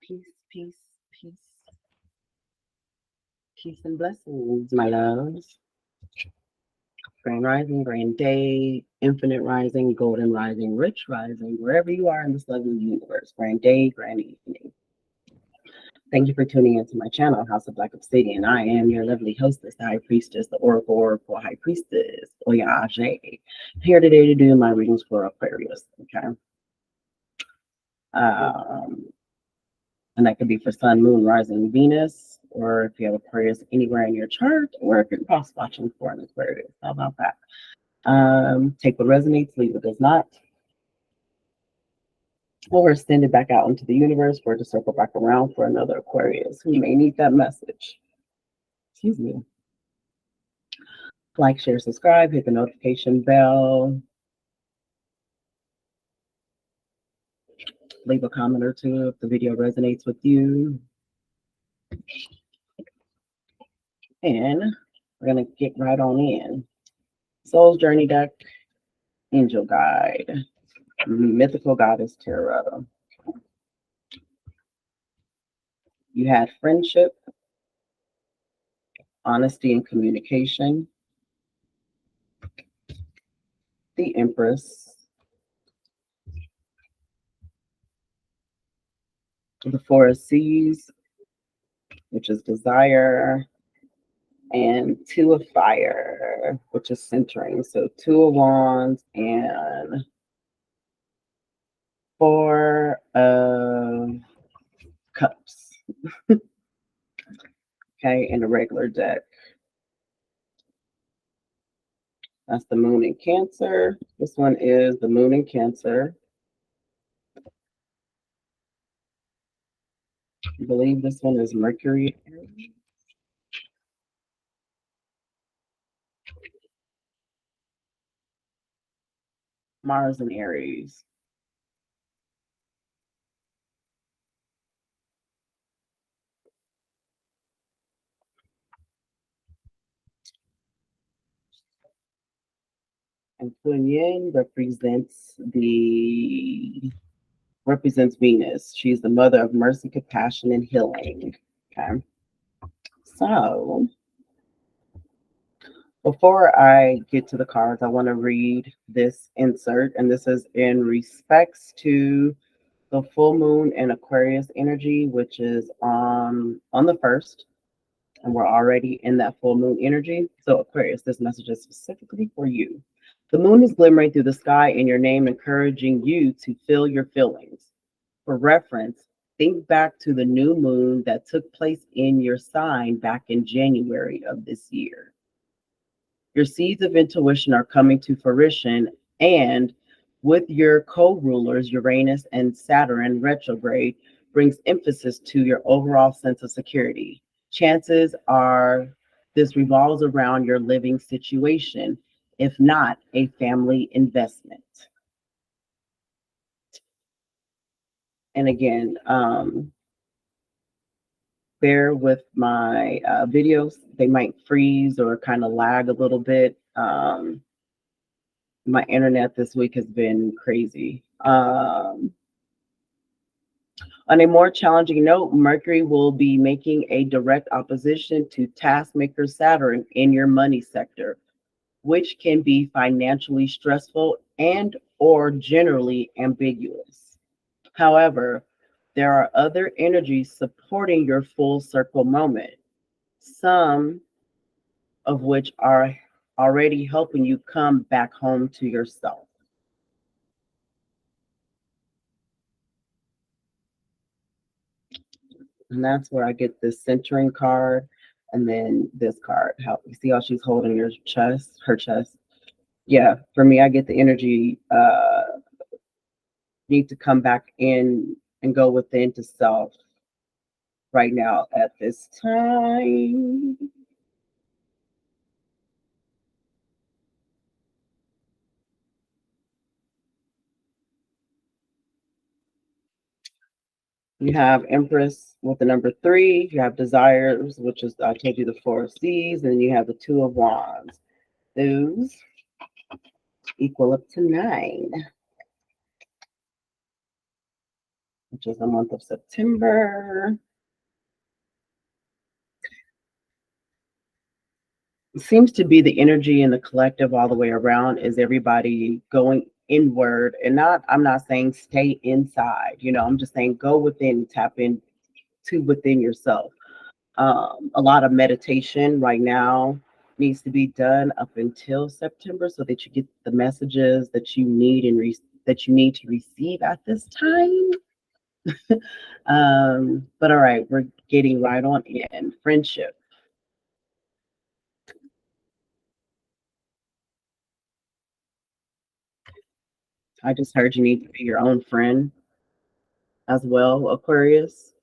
Peace, peace, peace, peace and blessings, my loves. Grand rising, grand day, infinite rising, golden rising, rich rising, wherever you are in this lovely universe. Grand day, grand evening. Thank you for tuning into my channel, House of Black Obsidian. I am your lovely hostess, the High Priestess, the Oracle High Priestess, Oya Ajay. Here today to do my readings for Aquarius. Okay. And that could be for Sun, Moon, Rising, Venus, or if you have Aquarius anywhere in your chart, or if you're cross watching for an Aquarius. How about that? Take what resonates, leave what does not. Or send it back out into the universe for it to circle back around for another Aquarius who may need that message. Excuse me. Like, share, subscribe, hit the notification bell. Leave a comment or two if the video resonates with you. And we're going to get right on in. Soul's Journey deck, Angel Guide, Mythical Goddess Tarot. You had friendship, honesty and communication, the Empress, the Four of Seas, which is desire, and Two of Fire, which is centering. So Two of Wands and Four of Cups. Okay, in the regular deck. That's the Moon in Cancer. This one is the Moon in Cancer. I believe this one is Mercury. Mars and Aries. And Kuan Yin represents Venus. She's the mother of mercy, compassion, and healing. Okay. So before I get to the cards, I want to read this insert, and this is in respects to the full moon in Aquarius energy, which is on the 1st, and we're already in that full moon energy. So Aquarius, this message is specifically for you. The moon is glimmering through the sky in your name, encouraging you to feel your feelings. For reference, think back to the new moon that took place in your sign back in January of this year. Your seeds of intuition are coming to fruition, and with your co-rulers, Uranus and Saturn retrograde, brings emphasis to your overall sense of security. Chances are this revolves around your living situation, if not a family investment. And again, bear with my videos. They might freeze or kind of lag a little bit. My internet this week has been crazy. On a more challenging note, Mercury will be making a direct opposition to taskmaker Saturn in your money sector, which can be financially stressful and or generally ambiguous. However, there are other energies supporting your full circle moment, some of which are already helping you come back home to yourself. And that's where I get this centering card and then this card. How you see how she's holding her chest. Yeah, for me, I get the energy need to come back in and go within to self right now at this time. You have Empress with the number 3. You have Desires, which is, I told you, the 4 of Seas. And then you have the 2 of Wands. Those equal up to 9. which is the month of September. It seems to be the energy in the collective all the way around is everybody going inward, and I'm not saying stay inside, I'm just saying go within, tap in to within yourself. A lot of meditation right now needs to be done up until September so that you get the messages that you need and that you need to receive at this time. But all right, we're getting right on in. Friendship. I just heard you need to be your own friend as well, Aquarius.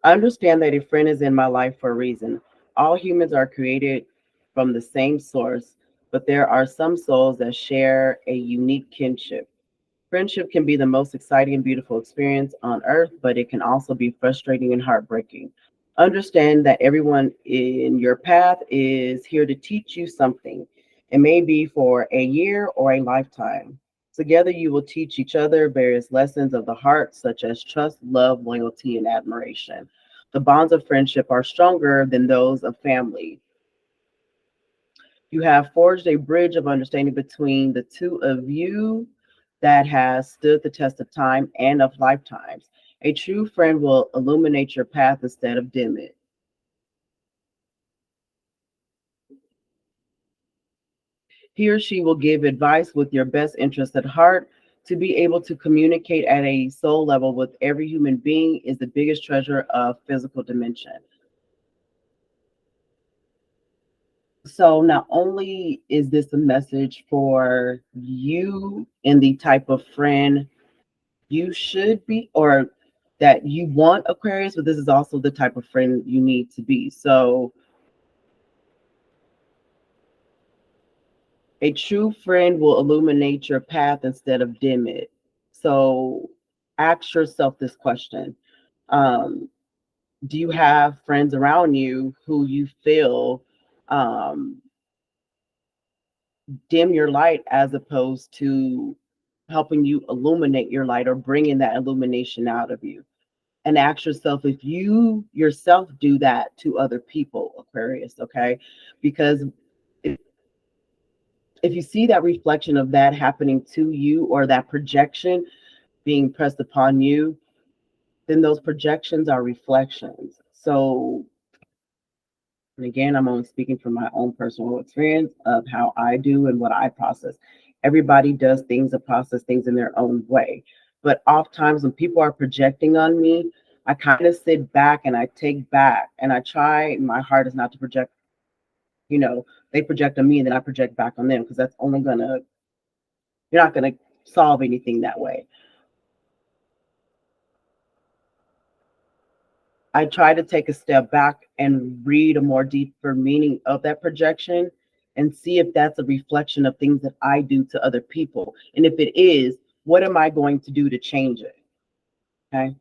I understand that a friend is in my life for a reason. All humans are created from the same source, but there are some souls that share a unique kinship. Friendship can be the most exciting and beautiful experience on earth, but it can also be frustrating and heartbreaking. Understand that everyone in your path is here to teach you something. It may be for a year or a lifetime. Together, you will teach each other various lessons of the heart, such as trust, love, loyalty, and admiration. The bonds of friendship are stronger than those of family. You have forged a bridge of understanding between the two of you that has stood the test of time and of lifetimes. A true friend will illuminate your path instead of dim it. He or she will give advice with your best interest at heart. To be able to communicate at a soul level with every human being is the biggest treasure of physical dimension. So not only is this a message for you and the type of friend you should be or that you want, Aquarius, but this is also the type of friend you need to be. So a true friend will illuminate your path instead of dim it. So ask yourself this question. Um, do you have friends around you who you feel um, dim your light as opposed to helping you illuminate your light or bringing that illumination out of you? And ask yourself if you yourself do that to other people, Aquarius, okay? Because if you see that reflection of that happening to you or that projection being pressed upon you, then those projections are reflections. So, and again, I'm only speaking from my own personal experience of how I do and what I process. Everybody does things and process things in their own way. But oftentimes when people are projecting on me, I kind of sit back and I take back and I try, my heart is not to project, they project on me and then I project back on them because that's only gonna, you're not gonna solve anything that way. I try to take a step back and read a more deeper meaning of that projection and see if that's a reflection of things that I do to other people. And if it is, what am I going to do to change it? Okay.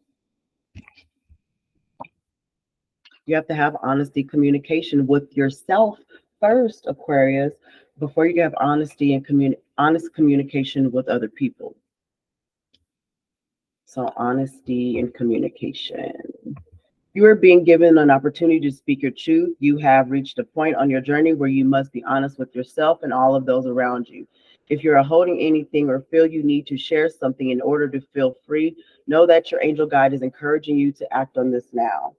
You have to have honesty communication with yourself first, Aquarius, before you have honesty and honest communication with other people. So honesty and communication. You are being given an opportunity to speak your truth. You have reached a point on your journey where you must be honest with yourself and all of those around you. If you're holding anything or feel you need to share something in order to feel free, know that your angel guide is encouraging you to act on this now.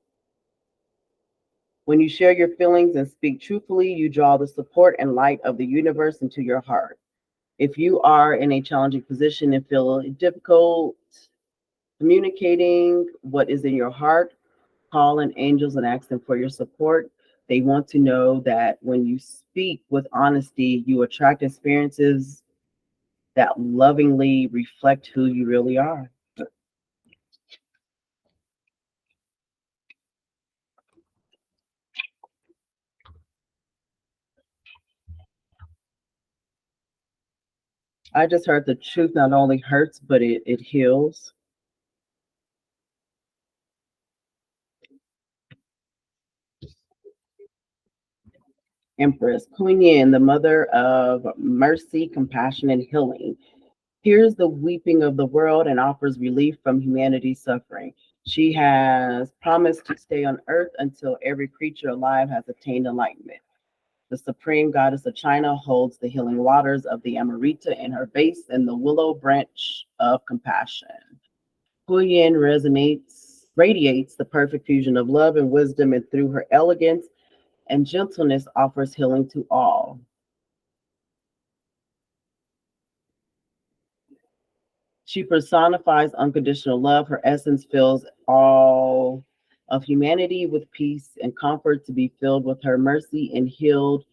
When you share your feelings and speak truthfully, you draw the support and light of the universe into your heart. If you are in a challenging position and feel difficult communicating what is in your heart, call in angels and ask them for your support. They want to know that when you speak with honesty, you attract experiences that lovingly reflect who you really are. I just heard the truth not only hurts, but it heals. Empress, Queen Yin, the mother of mercy, compassion, and healing. hears the weeping of the world and offers relief from humanity's suffering. She has promised to stay on earth until every creature alive has attained enlightenment. The supreme goddess of China holds the healing waters of the Amarita in her base and the willow branch of compassion. Huyen radiates the perfect fusion of love and wisdom, and through her elegance and gentleness offers healing to all. She personifies unconditional love. Her essence fills all of humanity with peace and comfort to be filled with her mercy and healed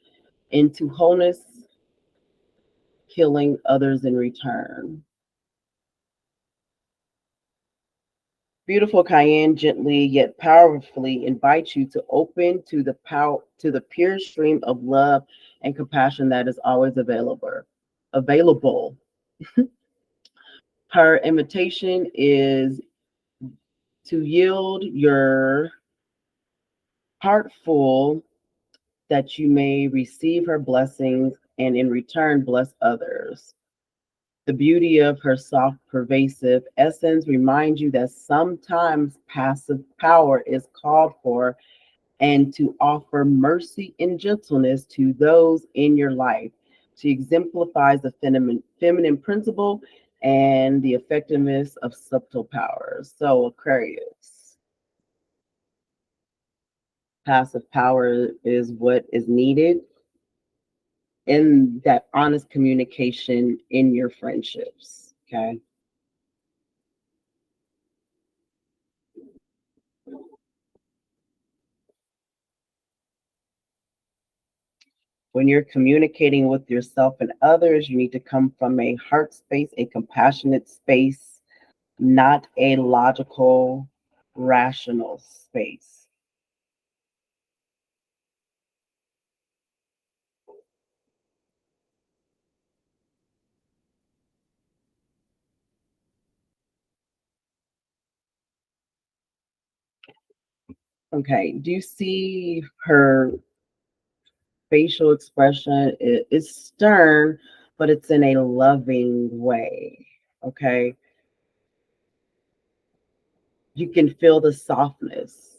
into wholeness, healing others in return. Beautiful Cayenne gently yet powerfully invites you to open to the pure stream of love and compassion that is always available. Her invitation is to yield your heart full that you may receive her blessings and in return bless others. The beauty of her soft, pervasive essence reminds you that sometimes passive power is called for and to offer mercy and gentleness to those in your life. She exemplifies the feminine principle and the effectiveness of subtle powers. So, Aquarius, passive power is what is needed in that honest communication in your friendships. Okay. When you're communicating with yourself and others, you need to come from a heart space, a compassionate space, not a logical, rational space. Okay. Do you see her facial expression? It's stern, but it's in a loving way. Okay. You can feel the softness,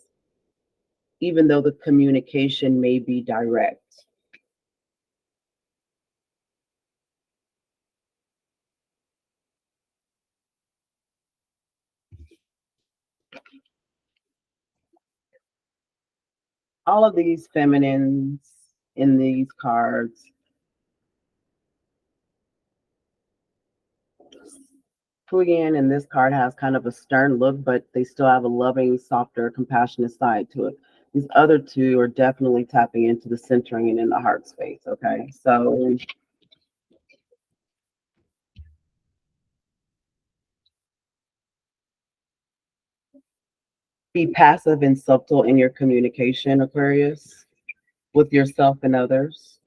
even though the communication may be direct. All of these feminines in these cards, Fuyan in this card has kind of a stern look, but they still have a loving, softer, compassionate side to it. These other two are definitely tapping into the centering and in the heart space. Okay. So be passive and subtle in your communication, Aquarius, with yourself and others.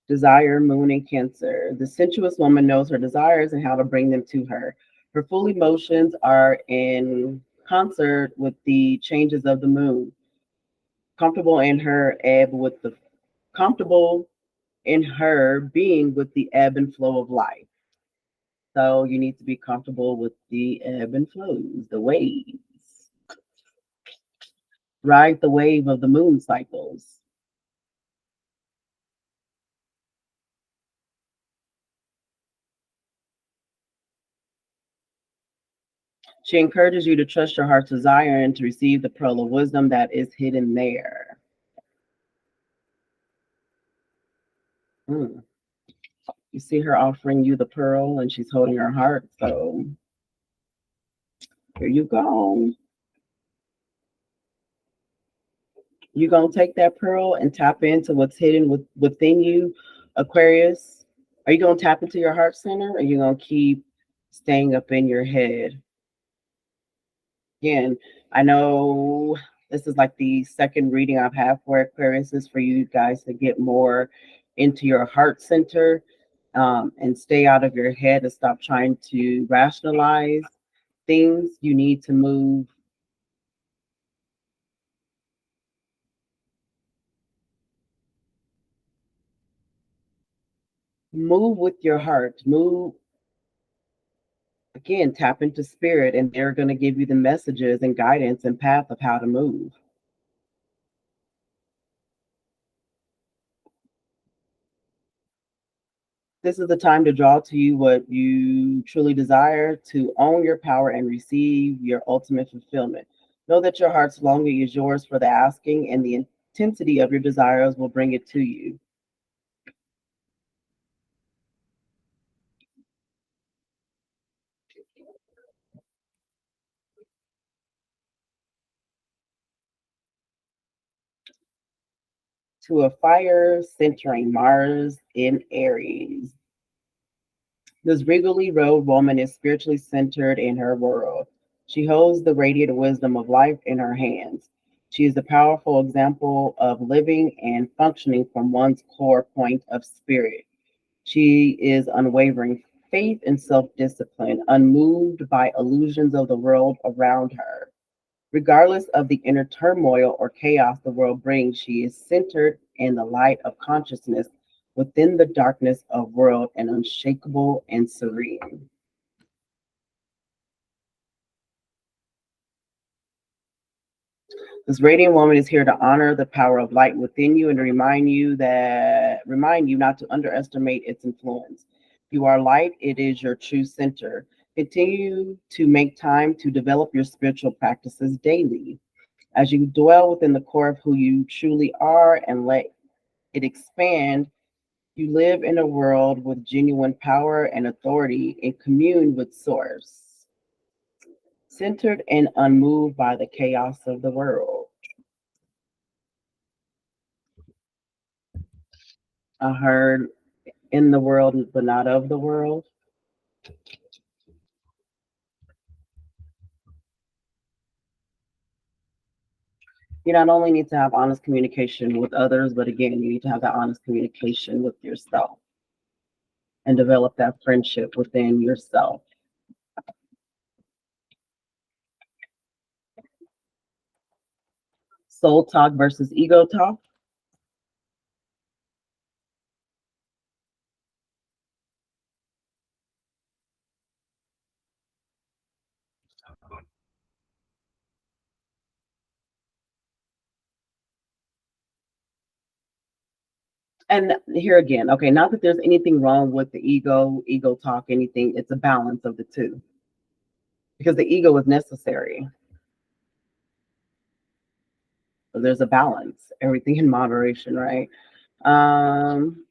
Desire, moon, and Cancer. The sensuous woman knows her desires and how to bring them to her. Her full emotions are in concert with the changes of the moon. Comfortable in her ebb with the comfortable in her being with the ebb and flow of life. So you need to be comfortable with the ebb and flows, the waves. Ride the wave of the moon cycles. She encourages you to trust your heart's desire and to receive the pearl of wisdom that is hidden there. Mm. You see her offering you the pearl and she's holding her heart. So here you go. You're going to take that pearl and tap into what's hidden within you, Aquarius. Are you going to tap into your heart center or are you going to keep staying up in your head? Again, I know this is like the second reading I've had for Aquarius is for you guys to get more into your heart center and stay out of your head and stop trying to rationalize things. You need to move Move with your heart. Move, again, tap into spirit, and they're going to give you the messages and guidance and path of how to move. This is the time to draw to you what you truly desire, to own your power and receive your ultimate fulfillment. Know that your heart's longing is yours for the asking, and the intensity of your desires will bring it to you. To a fire centering Mars in Aries. This regally robed woman is spiritually centered in her world. She holds the radiant wisdom of life in her hands. She is a powerful example of living and functioning from one's core point of spirit. She is unwavering faith and self discipline, unmoved by illusions of the world around her. Regardless of the inner turmoil or chaos the world brings, she is centered in the light of consciousness within the darkness of world and unshakable and serene. This radiant woman is here to honor the power of light within you and to remind you not to underestimate its influence. You are light, it is your true center. Continue to make time to develop your spiritual practices daily. As you dwell within the core of who you truly are and let it expand, you live in a world with genuine power and authority and commune with Source, centered and unmoved by the chaos of the world. I heard in the world, but not of the world. You not only need to have honest communication with others, but again, you need to have that honest communication with yourself and develop that friendship within yourself. Soul talk versus ego talk. And here again, okay, not that there's anything wrong with the ego talk, anything. It's a balance of the two because the ego is necessary. So there's a balance, everything in moderation, right? Um,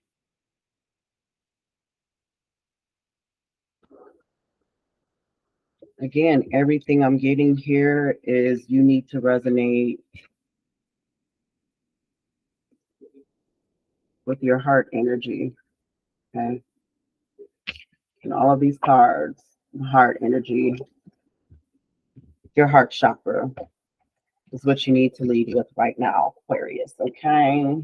Again, everything I'm getting here is you need to resonate with your heart energy, okay? And all of these cards, heart energy, your heart chakra is what you need to lead with right now, Aquarius, okay?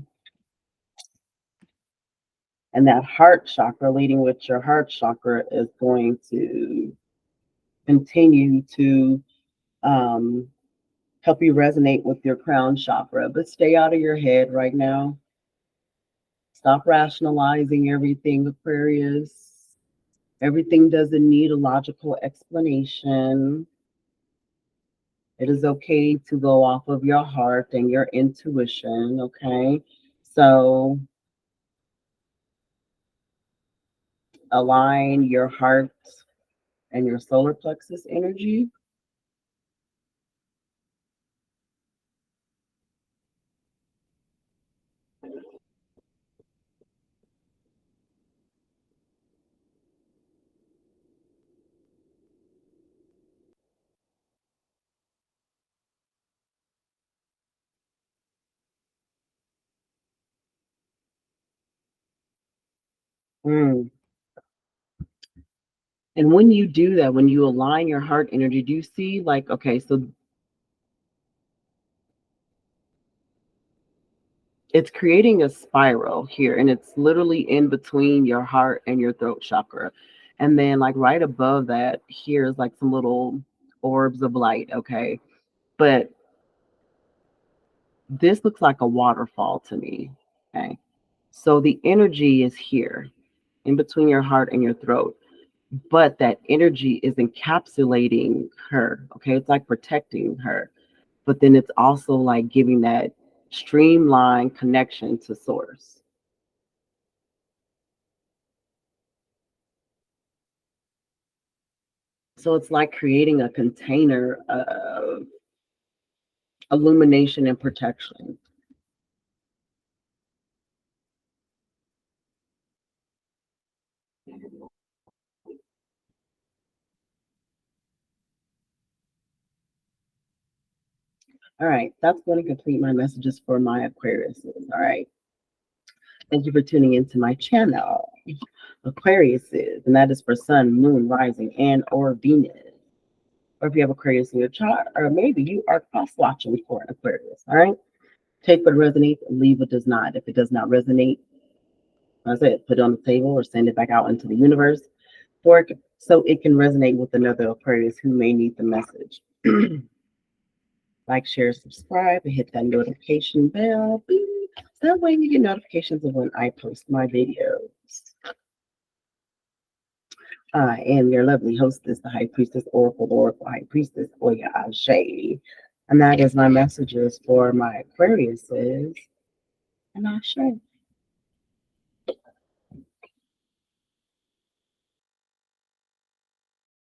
And that heart chakra, leading with your heart chakra, is going to continue to um, help you resonate with your crown chakra. But stay out of your head right now. Stop rationalizing everything, Aquarius. Everything doesn't need a logical explanation. It is okay to go off of your heart and your intuition, okay? So align your heart and your solar plexus energy. Mm. And when you do that, when you align your heart energy, do you see like, okay, so it's creating a spiral here and it's literally in between your heart and your throat chakra. And then like right above that, here is like some little orbs of light, okay? But this looks like a waterfall to me, okay? So the energy is here in between your heart and your throat. But that energy is encapsulating her. Okay. It's like protecting her. But then it's also like giving that streamlined connection to source. So it's like creating a container of illumination and protection. All right, that's going to complete my messages for my Aquariuses. All right. Thank you for tuning into my channel, Aquariuses, and that is for Sun, Moon, Rising, and or Venus. Or if you have Aquarius in your chart, or maybe you are cross-watching for an Aquarius. All right. Take what resonates, leave what does not. If it does not resonate, that's it. Put it on the table or send it back out into the universe so it can resonate with another Aquarius who may need the message. Like, share, subscribe, and hit that notification bell. Boop. That way you get notifications of when I post my videos. I am your lovely hostess, the High Priestess Oracle High Priestess Oya Ashe. And that is my messages for my Aquariuses. And Ashe.